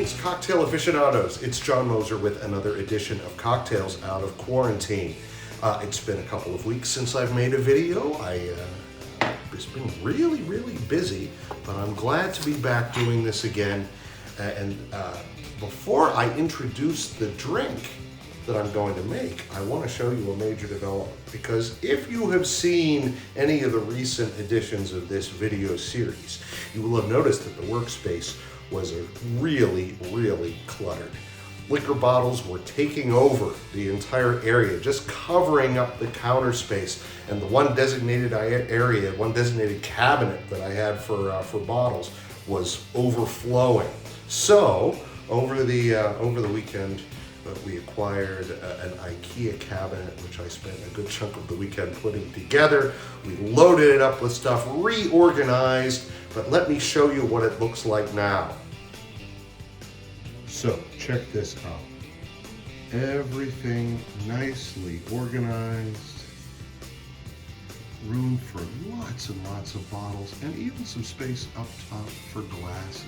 Greetings, cocktail aficionados. It's John Moser with another edition of Cocktails Out of Quarantine. It's been a couple of weeks since I've made a video. It's been really busy, but I'm glad to be back doing this again. Before I introduce the drink that I'm going to make, I want to show you a major development, because if you have seen any of the recent editions of this video series, you will have noticed that the workspace was really cluttered. Liquor bottles were taking over the entire area, just covering up the counter space, and the one designated area, one designated cabinet that I had for bottles was overflowing. So over the weekend, we acquired an IKEA cabinet, which I spent a good chunk of the weekend putting together. We loaded it up with stuff, reorganized, but let me show you what it looks like now. So check this out. Everything nicely organized. Room for lots and lots of bottles, and even some space up top for glasses.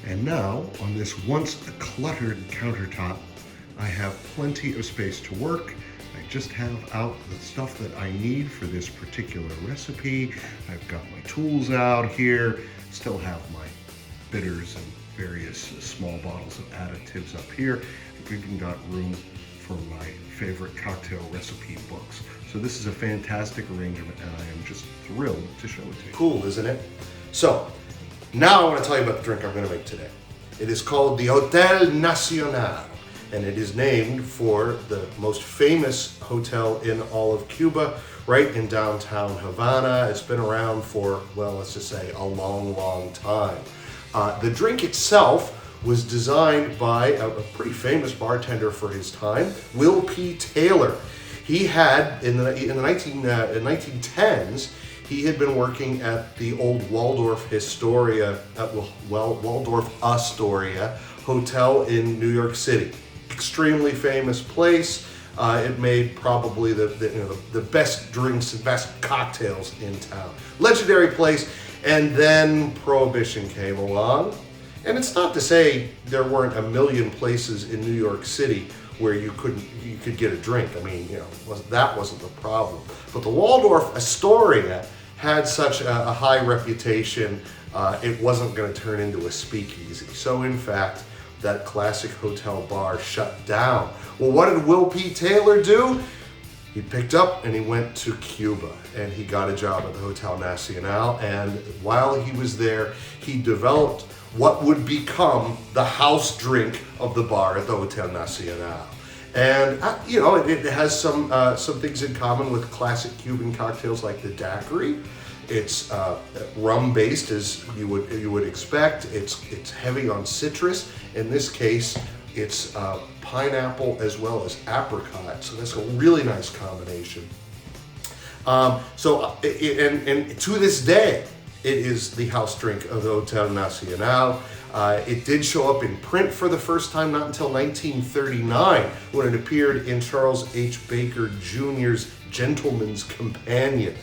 And now, on this once cluttered countertop, I have plenty of space to work. I just have out the stuff that I need for this particular recipe. I've got my tools out here, still have my bitters and various small bottles of additives up here. I've even got room for my favorite cocktail recipe books. So this is a fantastic arrangement, and I am just thrilled to show it to you. Cool, isn't it? So, now I want to tell you about the drink I'm going to make today. It is called the Hotel Nacionale, and it is named for the most famous hotel in all of Cuba, right in downtown Havana. It's been around for, well, let's just say a long time. The drink itself was designed by a pretty famous bartender for his time, Will P. Taylor. He had, in the 1910s, he had been working at the old Waldorf Astoria Hotel in New York City. Extremely famous place. It made probably the best drinks and best cocktails in town. Legendary place. And then Prohibition came along. And it's not to say there weren't a million places in New York City where you could get a drink. I mean, that wasn't the problem. But the Waldorf Astoria had such a high reputation, it wasn't going to turn into a speakeasy. So in fact, that classic hotel bar shut down. Well, what did Will P. Taylor do? He picked up and he went to Cuba, and he got a job at the Hotel Nacionale. And while he was there, he developed what would become the house drink of the bar at the Hotel Nacionale. And it has some things in common with classic Cuban cocktails like the daiquiri. It's rum based, as you would expect. It's heavy on citrus. In this case, it's pineapple as well as apricot. So that's a really nice combination. And to this day, it is the house drink of the Hotel Nacionale. It did show up in print for the first time not until 1939, when it appeared in Charles H. Baker Jr.'s Gentleman's Companion.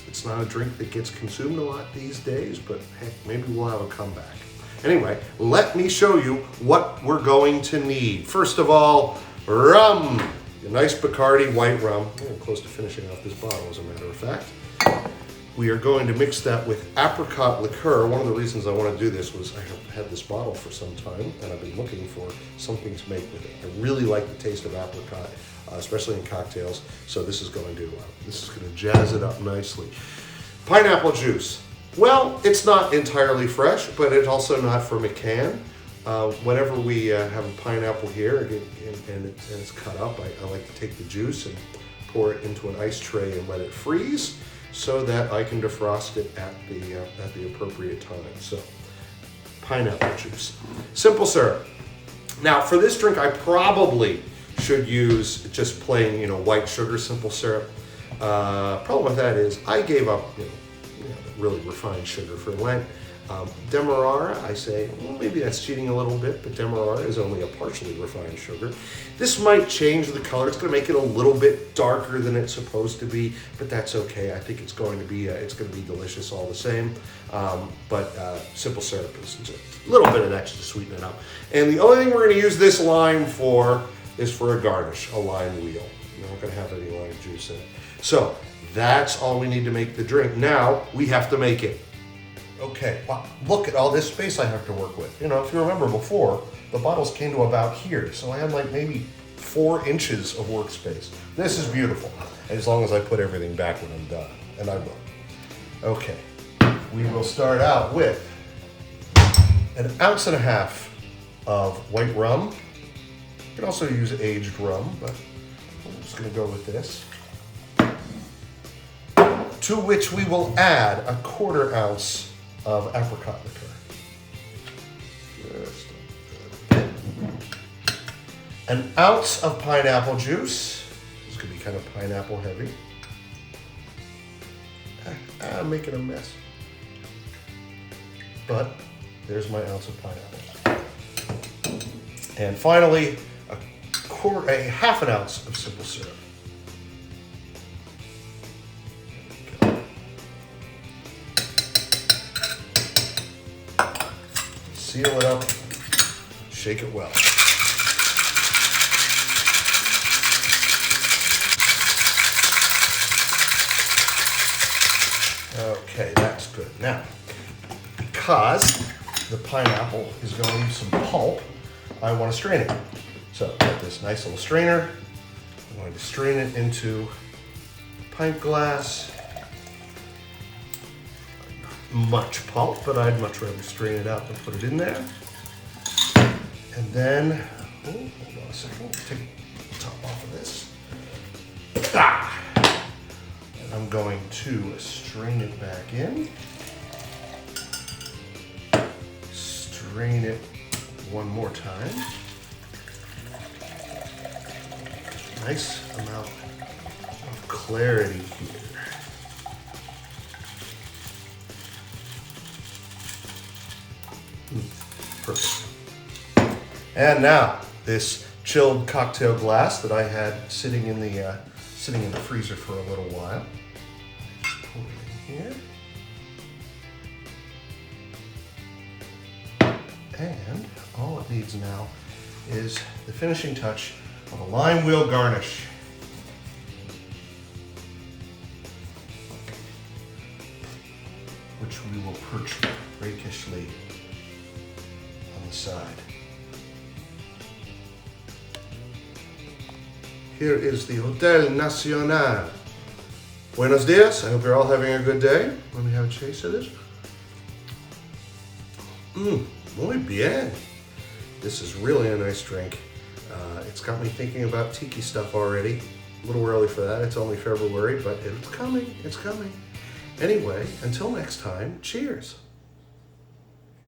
It's not a drink that gets consumed a lot these days, but heck, maybe we'll have a comeback. Anyway, let me show you what we're going to need. First of all, rum. A nice Bacardi white rum. I'm close to finishing off this bottle, as a matter of fact. We are going to mix that with apricot liqueur. One of the reasons I want to do this was I have had this bottle for some time, and I've been looking for something to make with it. I really like the taste of apricot, especially in cocktails. So this is going to jazz it up nicely. Pineapple juice. Well, it's not entirely fresh, but it's also not from a can. Whenever we have a pineapple here and it's cut up, I like to take the juice and pour it into an ice tray and let it freeze, so that I can defrost it at the appropriate time. So, pineapple juice. Simple syrup. Now, for this drink, I probably should use just plain, white sugar simple syrup. Problem with that is I gave up, really refined sugar for Lent. Demerara, I say, well, maybe that's cheating a little bit, but Demerara is only a partially refined sugar. This might change the color. It's going to make it a little bit darker than it's supposed to be, but that's okay. I think it's going to be delicious all the same. But simple syrup is just a little bit of that just to sweeten it up. And the only thing we're going to use this lime for is for a garnish, a lime wheel. We're not going to have any lime juice in it. So that's all we need to make the drink. Now we have to make it. Okay, wow, look at all this space I have to work with. You know, if you remember before, the bottles came to about here, so I had like maybe 4 inches of workspace. This is beautiful, as long as I put everything back when I'm done, and I will. Okay, we will start out with 1.5 ounces of white rum. You can also use aged rum, but I'm just gonna go with this. To which we will add 1/4 ounce of apricot liqueur. Just a bit. 1 ounce of pineapple juice. This is going to be kind of pineapple heavy. I'm making a mess. But there's my ounce of pineapple. And finally, 1/2 ounce of simple syrup. Seal it up, shake it well. Okay, that's good. Now, because the pineapple is going to leave some pulp, I want to strain it. So I've got this nice little strainer. I'm going to strain it into a pint glass. Much pulp, but I'd much rather strain it out and put it in there. And then, hold on a second, let's take the top off of this. And I'm going to strain it back in. Strain it one more time. Nice amount of clarity here. Perfect. And now this chilled cocktail glass that I had sitting in the freezer for a little while. Pour it in here. And all it needs now is the finishing touch of a lime wheel garnish. Which we will perch rakishly on the side. Here is the Hotel Nacionale. Buenos dias. I hope you're all having a good day. Let me have a taste of this. Muy bien. This is really a nice drink. It's got me thinking about tiki stuff already. A little early for that. It's only February, but it's coming. It's coming. Anyway, until next time, cheers.